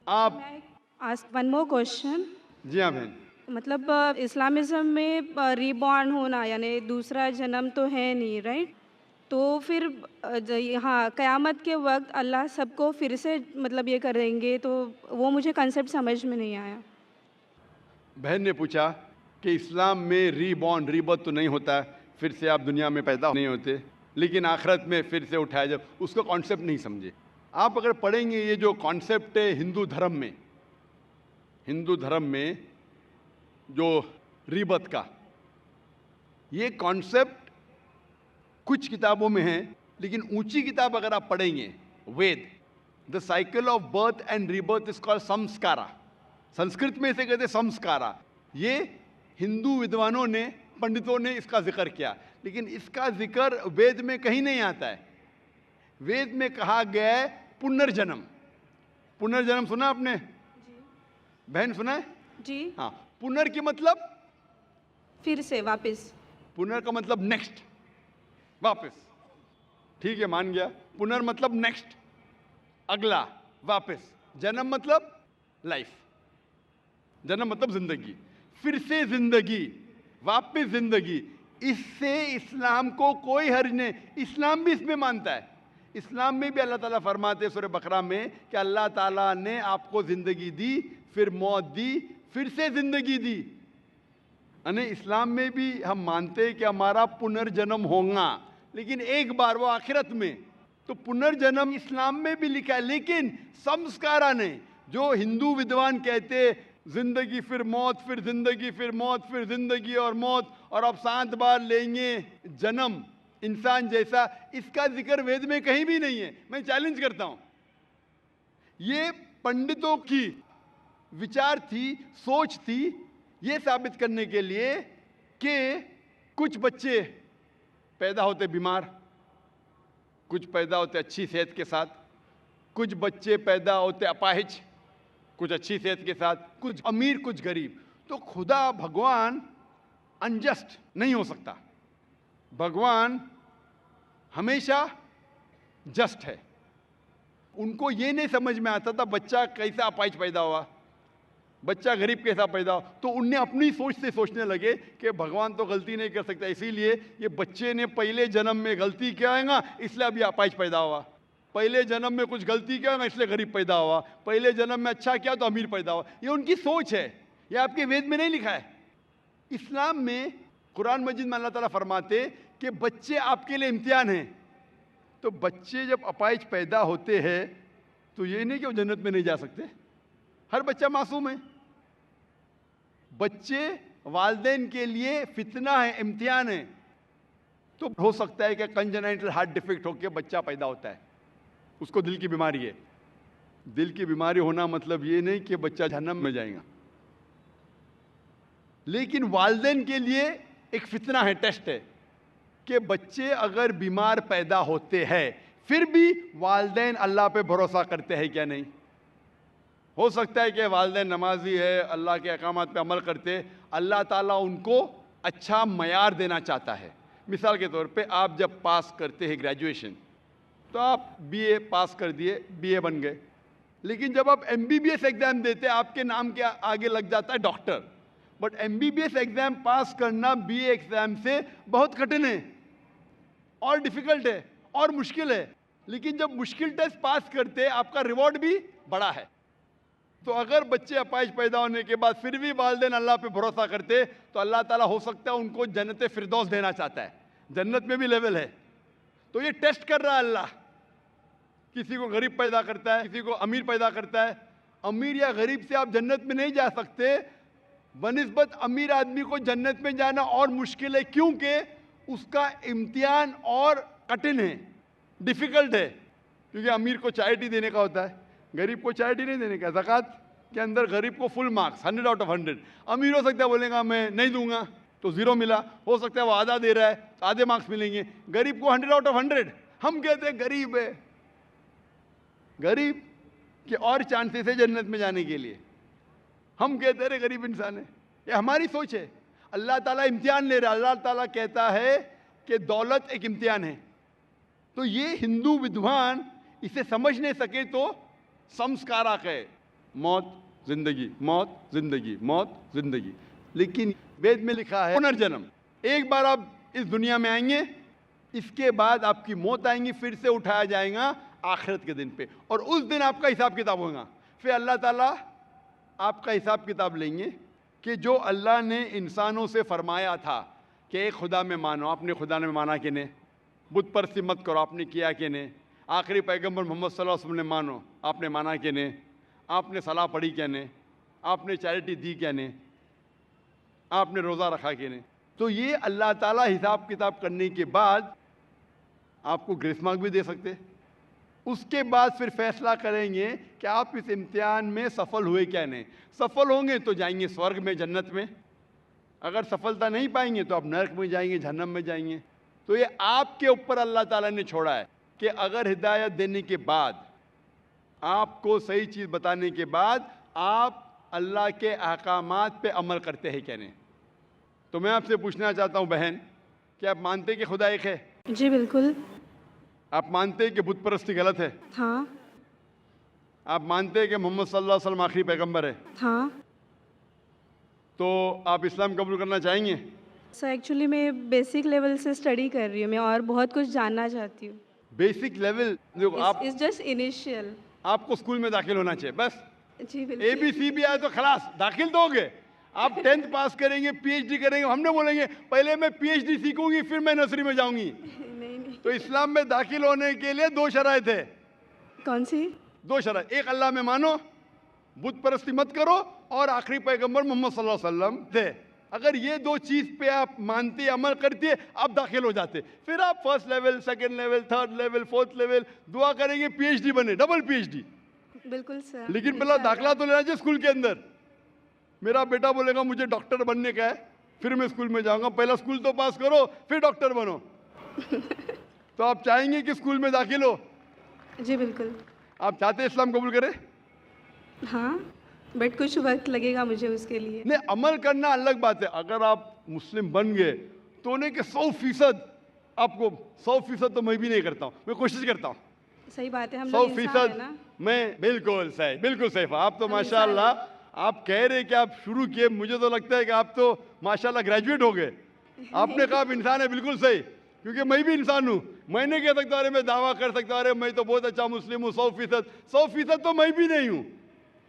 आप। मैं ask one more question. जी हाँ बहन। मतलब इस्लामिज़्म में रीबॉर्न होना यानी दूसरा जन्म तो है नहीं, राइट? तो फिर हाँ, क़यामत के वक़्त अल्लाह सबको फिर से मतलब ये करेंगे, तो वो मुझे कांसेप्ट समझ में नहीं आया। बहन ने पूछा कि इस्लाम में रीबॉर्न रीबर्थ तो नहीं होता, फिर से आप दुनिया में पैदा नहीं होते, लेकिन आखिरत में फिर से उठाया जब उसका कॉन्सेप्ट नहीं समझे। आप अगर पढ़ेंगे ये जो कॉन्सेप्ट है हिंदू धर्म में जो रीबर्थ का, ये कॉन्सेप्ट कुछ किताबों में है, लेकिन ऊंची किताब अगर आप पढ़ेंगे Veda, the cycle of birth and rebirth is called samskara. Sanskrit में इसे कहते संस्कारा। ये हिंदू विद्वानों ने, पंडितों ने इसका जिक्र किया, लेकिन इसका जिक्र वेद में कहीं नहीं आता है। वेद में कहा गया है पुनर्जन्म। पुनर्जन्म सुना आपने? बहन सुना है? जी। हाँ। पुनर की मतलब फिर से वापस। पुनर का मतलब नेक्स्ट, वापस। ठीक है, मान गया। पुनर मतलब नेक्स्ट, अगला, वापस। जन्म मतलब लाइफ, जन्म मतलब जिंदगी, फिर से जिंदगी, वापस जिंदगी। इससे इस्लाम को कोई हर्ज नहीं। इस्लाम भी इसमें मानता है। इस्लाम में भी अल्लाह ताला फरमाते सूरह बकरा में कि अल्लाह ताला ने आपको जिंदगी दी, फिर मौत दी, फिर से जिंदगी दी। यानी इस्लाम में भी हम मानते हैं कि हमारा पुनर्जन्म होगा, लेकिन एक बार, वो आखिरत में। तो पुनर्जन्म इस्लाम में भी लिखा है, लेकिन संस्कारा ने, जो हिंदू विद्वान कहते जिंदगी फिर मौत, फिर जिंदगी फिर मौत, फिर जिंदगी और मौत, और अब 7 बार लेंगे जन्म इंसान जैसा, इसका जिक्र वेद में कहीं भी नहीं है। मैं चैलेंज करता हूं। ये पंडितों की विचार थी, सोच थी, ये साबित करने के लिए कि कुछ बच्चे पैदा होते बीमार, कुछ पैदा होते अच्छी सेहत के साथ, कुछ बच्चे पैदा होते अपाहिज, कुछ अच्छी सेहत के साथ, कुछ अमीर कुछ गरीब। तो खुदा भगवान अनजस्ट नहीं हो सकता। भगवान हमेशा जस्ट है। उनको ये नहीं समझ में आता था बच्चा कैसा अपाहिज पैदा हुआ, बच्चा गरीब कैसा पैदा हो। तो उनने अपनी सोच से सोचने लगे कि भगवान तो गलती नहीं कर सकता, इसीलिए ये बच्चे ने पहले जन्म में गलती किया है, इसलिए अभी अपाहिज पैदा हुआ। पहले जन्म में कुछ गलती किया, इसलिए गरीब पैदा हुआ। पहले जन्म में अच्छा किया तो अमीर पैदा हुआ। ये उनकी सोच है, ये आपके वेद में नहीं लिखा है। इस्लाम में, कुरान मजीद में अल्लाह ताला फरमाते कि बच्चे आपके लिए इम्तिहान हैं। तो बच्चे जब अपाहिज पैदा होते हैं तो ये नहीं कि वो जन्नत में नहीं जा सकते। हर बच्चा मासूम है। बच्चे वालिदैन के लिए फितना है, इम्तिहान है। तो हो सकता है कि कंजेनाइटल हार्ट डिफेक्ट होकर बच्चा पैदा होता है, उसको दिल की बीमारी है। दिल की बीमारी होना मतलब ये नहीं कि बच्चा जहन्नम में जाएगा, लेकिन वालिदैन के लिए एक फितना है, टेस्ट है कि बच्चे अगर बीमार पैदा होते हैं फिर भी वालिदैन अल्लाह पे भरोसा करते हैं क्या नहीं। हो सकता है कि वालिदैन नमाजी है, अल्लाह के अहकामात पे अमल करते, अल्लाह ताला उनको अच्छा मयार देना चाहता है। मिसाल के तौर पे आप जब पास करते हैं ग्रेजुएशन, तो आप बीए पास कर दिए, बीए बन गए, लेकिन जब आप एमबीबीएस एग्जाम देते आपके नाम के आगे लग जाता है डॉक्टर। बट एमबीबीएस एग्जाम पास करना बीए एग्जाम से बहुत कठिन है और डिफिकल्ट है और मुश्किल है। लेकिन जब मुश्किल टेस्ट पास करते आपका रिवॉर्ड भी बड़ा है। तो अगर बच्चे अपाहिज पैदा होने के बाद फिर भी वालिदैन अल्लाह पे भरोसा करते तो अल्लाह ताला हो सकता है उनको जन्नत फिरदौस देना चाहता है। जन्नत में भी लेवल है। तो ये टेस्ट कर रहा है अल्लाह। किसी को गरीब पैदा करता है, किसी को अमीर पैदा करता है। अमीर या गरीब से आप जन्नत में नहीं जा सकते, बनिस्बत अमीर आदमी को जन्नत में जाना और मुश्किल है, क्योंकि उसका इम्तिहान और कठिन है, डिफिकल्ट है। क्योंकि अमीर को चैरिटी देने का होता है, गरीब को चैरिटी नहीं देने का। ज़कात के अंदर गरीब को फुल मार्क्स 100 आउट ऑफ 100। अमीर हो सकता है बोलेगा मैं नहीं दूंगा तो 0 मिला, हो सकता है वो आधा दे रहा है तो आधे मार्क्स मिलेंगे। गरीब को 100 आउट ऑफ 100। हम कहते हैं गरीब है, गरीब के और चांसेस है जन्नत में जाने के लिए। हम कहते हैं गरीब इंसान है। ये हमारी सोच है। अल्लाह ताला इम्तिहान ले रहा है। अल्लाह ताला कहता है कि दौलत एक इम्तिहान है। तो ये हिंदू विद्वान इसे समझ नहीं सके तो संस्कारा कहे, मौत जिंदगी, मौत जिंदगी, मौत जिंदगी। लेकिन वेद में लिखा है पुनर्जन्म। एक बार आप इस दुनिया में आएंगे, इसके बाद आपकी मौत आएंगी, फिर से उठाया जाएगा आखिरत के दिन पे, और उस दिन आपका हिसाब किताब होगा। फिर अल्लाह ताला आपका हिसाब किताब लेंगे कि जो अल्लाह ने इंसानों से फरमाया था कि एक खुदा में मानो, आपने खुदा में माना कि नहीं, बुत परस्ती मत करो, आपने किया कि नहीं, आखिरी पैगंबर मोहम्मद सल्लल्लाहु अलैहि वसल्लम ने मानो, आपने माना कि नहीं, आपने सलाह पढ़ी क्या नहीं, आपने चैरिटी दी क्या नहीं, आपने रोज़ा रखा कि नहीं। तो ये अल्लाह ताला हिसाब किताब करने के बाद आपको ग्रेस मार्क भी दे सकते। उसके बाद फिर फैसला करेंगे कि आप इस इम्तिहान में सफल हुए क्या नहीं। सफल होंगे तो जाएंगे स्वर्ग में, जन्नत में। अगर सफलता नहीं पाएंगे तो आप नरक में जाएंगे, जहन्नम में जाएंगे। तो ये आपके ऊपर अल्लाह ताला ने छोड़ा है कि अगर हिदायत देने के बाद, आपको सही चीज़ बताने के बाद आप अल्लाह के अहकामात पे अमल करते हैं क्या नहीं। तो मैं आपसे पूछना चाहता हूँ बहन, क्या आप मानते हैं कि खुदा एक है? जी बिल्कुल। आप मानते हैं कि बुत परस्ती गलत है? हाँ। आप मानते हैं कि मोहम्मद सल्लल्लाहु अलैहि वसल्लम आखिरी पैगंबर है? हाँ। तो आप इस्लाम कबूल करना चाहेंगे? सर एक्चुअली मैं बेसिक लेवल से स्टडी कर रही हूँ मैं, और बहुत कुछ जानना चाहती हूँ। बेसिक लेवल देखो, आप इट्स जस्ट इनिशियल। आपको स्कूल में दाखिल होना चाहिए बस। जी बिल्कुल। ABC भी आए तो खलास दाखिल तो हो गए। आप 10th पास करेंगे, PhD करेंगे, हमने बोलेंगे पहले मैं PhD सीखूंगी फिर मैं नर्सरी में जाऊंगी। नहीं नहीं। तो इस्लाम में दाखिल होने के लिए 2 शराइत है। कौन सी? 2 शराइत, एक अल्लाह में मानो, बुत परस्ती मत करो, और आखिरी पैगंबर मोहम्मद सल्लल्लाहु अलैहि वसल्लम थे। अगर ये 2 चीज़ पे आप मानते, अमल करते, आप दाखिल हो जाते। फिर आप first level, second level, third level, fourth level दुआ करेंगे, PhD बने, डबल PhD। बिल्कुल सर। लेकिन पहला दाखिला तो लेना चाहिए स्कूल के अंदर। मेरा बेटा बोलेगा मुझे डॉक्टर बनने का है, फिर मैं स्कूल में जाऊंगा। पहला स्कूल तो पास करो, फिर डॉक्टर बनो। तो आप चाहेंगे कि स्कूल में दाखिल हो? जी बिल्कुल। आप चाहते हैं इस्लाम कबूल करें? हाँ, बट कुछ वक्त लगेगा मुझे उसके लिए। नहीं, अमल करना अलग बात है। अगर आप मुस्लिम बन गए तो नहीं कि 100% आपको 100% तो मैं भी नहीं करता हूँ, मैं कोशिश करता हूँ। सही बात है, हम 100% लोग इंसान है ना। मैं बिल्कुल सही, बिल्कुल सही। आप तो हम माशाल्लाह, इंसान आप कह रहे कि आप शुरू किए, मुझे तो लगता है कि आप तो माशाल्लाह ग्रेजुएट हो गए। आपने कहा आप इंसान है, बिल्कुल सही, क्योंकि मैं भी इंसान हूँ। मैं नहीं कह सकता अरे मैं दावा कर सकता अरे मैं तो बहुत अच्छा मुस्लिम हूँ 100% तो मैं भी नहीं हूँ।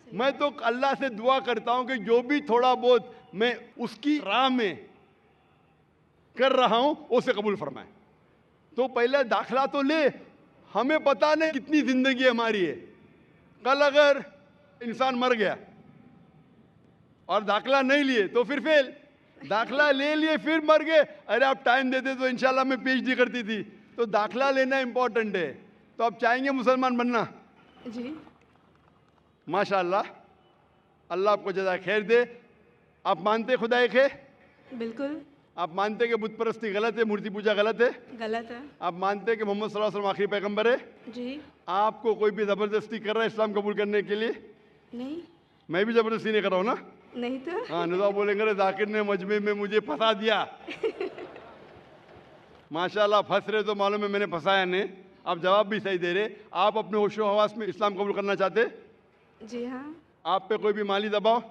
मैं तो अल्लाह से दुआ करता हूँ कि जो भी थोड़ा बहुत मैं उसकी राह में कर रहा हूँ उसे कबूल फरमाए। तो पहले दाखला तो ले, हमें पता नहीं कितनी जिंदगी हमारी है। कल अगर इंसान मर गया और दाखला नहीं लिए तो फिर फेल, दाखला ले लिए फिर मर गए, अरे आप टाइम देते तो इंशाल्लाह मैं PhD करती थी। तो दाखला लेना इंपॉर्टेंट है। तो आप चाहेंगे मुसलमान बनना? जी माशाल्लाह, अल्लाह आपको जज़ा खैर दे। आप मानते खुदा एक है? बिल्कुल। आप मानते कि बुत परस्ती गलत है, मूर्ति पूजा गलत है? गलत है। आप मानते कि मोहम्मद सल्लल्लाहु अलैहि वसल्लम आखिरी पैगंबर है? जी आपको कोई भी ज़बरदस्ती कर रहा है इस्लाम कबूल करने के लिए? नहीं। मैं भी ज़बरदस्ती नहीं कर रहा हूँ ना। नहीं तो। हाँ, नहीं तो आप बोलेंगे रे जाकिर ने मजमे में मुझे फंसा दिया। माशाल्लाह, फंस रहे तो मालूम है मैंने फंसाया नहीं। आप जवाब भी सही दे रहे। आप अपने होशो हवास में इस्लाम कबूल करना चाहते? जी हाँ। आप पे कोई भी माली दबाव?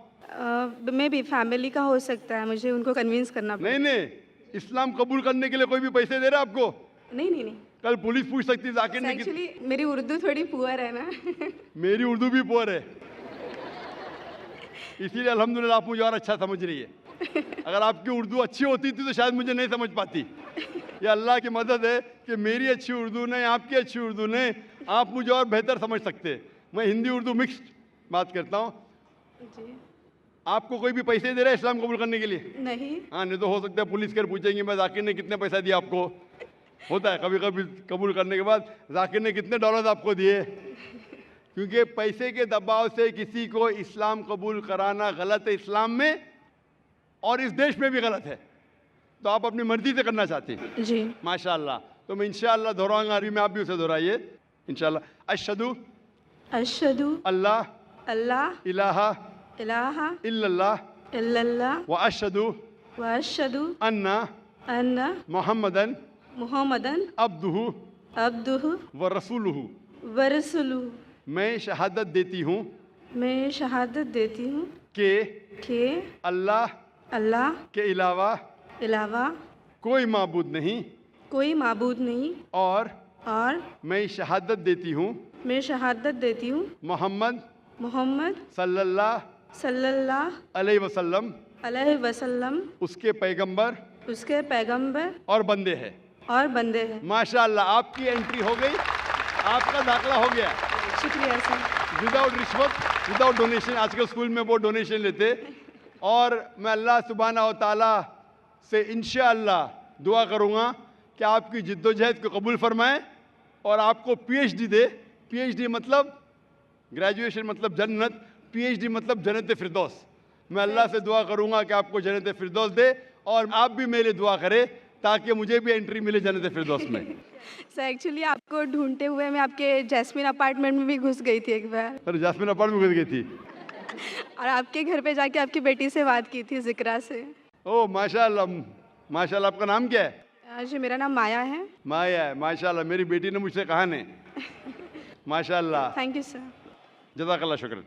मैं भी फैमिली का हो सकता है, मुझे उनको कन्विंस करना नहीं नहीं, इस्लाम कबूल करने के लिए कोई भी पैसे दे रहा है आपको? नहीं नहीं नहीं। कल पुलिस पूछ सकती है जाकिर ने एक्चुअली मेरी उर्दू थोड़ी पुअर है ना। मेरी उर्दू भी पुअर है, इसीलिए अल्हम्दुलिल्लाह आप मुझे और अच्छा समझ रही है। अगर आपकी उर्दू अच्छी होती थी तो शायद मुझे नहीं समझ पाती। ये अल्लाह की मदद है कि मेरी अच्छी उर्दू नहीं, आपकी अच्छी उर्दू नहीं, आप मुझे और बेहतर समझ सकते। मैं हिंदी उर्दू मिक्स्ड बात करता हूँ। जी आपको कोई भी पैसे दे रहा है इस्लाम कबूल करने के लिए? नहीं। हाँ, नहीं तो हो सकता है पुलिस कर पूछेंगे मैं जाकिर ने कितने पैसा दिया आपको। होता है कभी कभी कबूल करने के बाद, जाकिर ने कितने डॉलर आपको दिए। क्योंकि पैसे के दबाव से किसी को इस्लाम कबूल कराना गलत है इस्लाम में, और इस देश में भी गलत है। तो आप अपनी मर्जी से करना चाहते हैं। जी माशाल्लाह। तो मैं इंशाअल्लाह दोहराऊंगा अरबी में, आप भी उसे दोहराइए इंशाअल्लाह। अशहदु अशहदु अल्लाह अल्लाह इलाहा इलाहा इल्लल्लाह इल्लल्लाह व अशहदु व अशहदु अन्ना अन्ना मुहम्मदन मुहम्मदन अब्दुहु अब्दुहु व रसूलुहु। व रसूलुहु। मैं शहादत देती हूँ मैं शहादत देती हूँ कि कि अल्लाह अल्लाह के अलावा अलावा कोई माबूद नहीं कोई माबूद नहीं और और मैं शहादत देती हूँ मैं शहादत देती हूँ मोहम्मद मोहम्मद सल्लल्लाहु सल्लल्लाहु अलैहि वसल्लम अलैहि वसल्लम उसके पैगंबर उसके पैगंबर और बंदे हैं। और बंदे हैं। माशाअल्लाह, आपकी एंट्री हो गई, आपका दाखला हो गया शुक्रिया सर। विदाउट रिश्वत, विदाउट डोनेशन। आजकल स्कूल में वो डोनेशन लेते। और मैं अल्लाह सुब्हानहू व तआला से इंशाअल्लाह दुआ करूँगा कि आपकी जिद्दोजहद को कबूल फरमाए और आपको पीएचडी दे। पीएचडी मतलब ग्रेजुएशन मतलब जन्नत, पीएचडी मतलब जन्नत फिरदौस। मैं अल्लाह से दुआ करूँगा कि आपको जन्नत फिरदौस दे और आप भी मेरे लिए दुआ करें ताकि मुझे भी एंट्री मिले जन्नत फिरदौस में। सर एक्चुअली आपको ढूंढते हुए मैं आपके जैस्मिन अपार्टमेंट में भी घुस गई थी एक बार, अरे जासमिन अपार्टमेंट में घुस गई थी। और आपके घर पे जाके आपकी बेटी से बात की थी जिक्रा से। ओह माशाअल्लाह, माशाअल्लाह। आपका नाम क्या है? जी मेरा नाम माया है। माया है, माशाअल्लाह। मेरी बेटी ने मुझसे कहा ने। माशाअल्लाह, थैंक यू सर। जज़ाकल्लाह, शुक्र।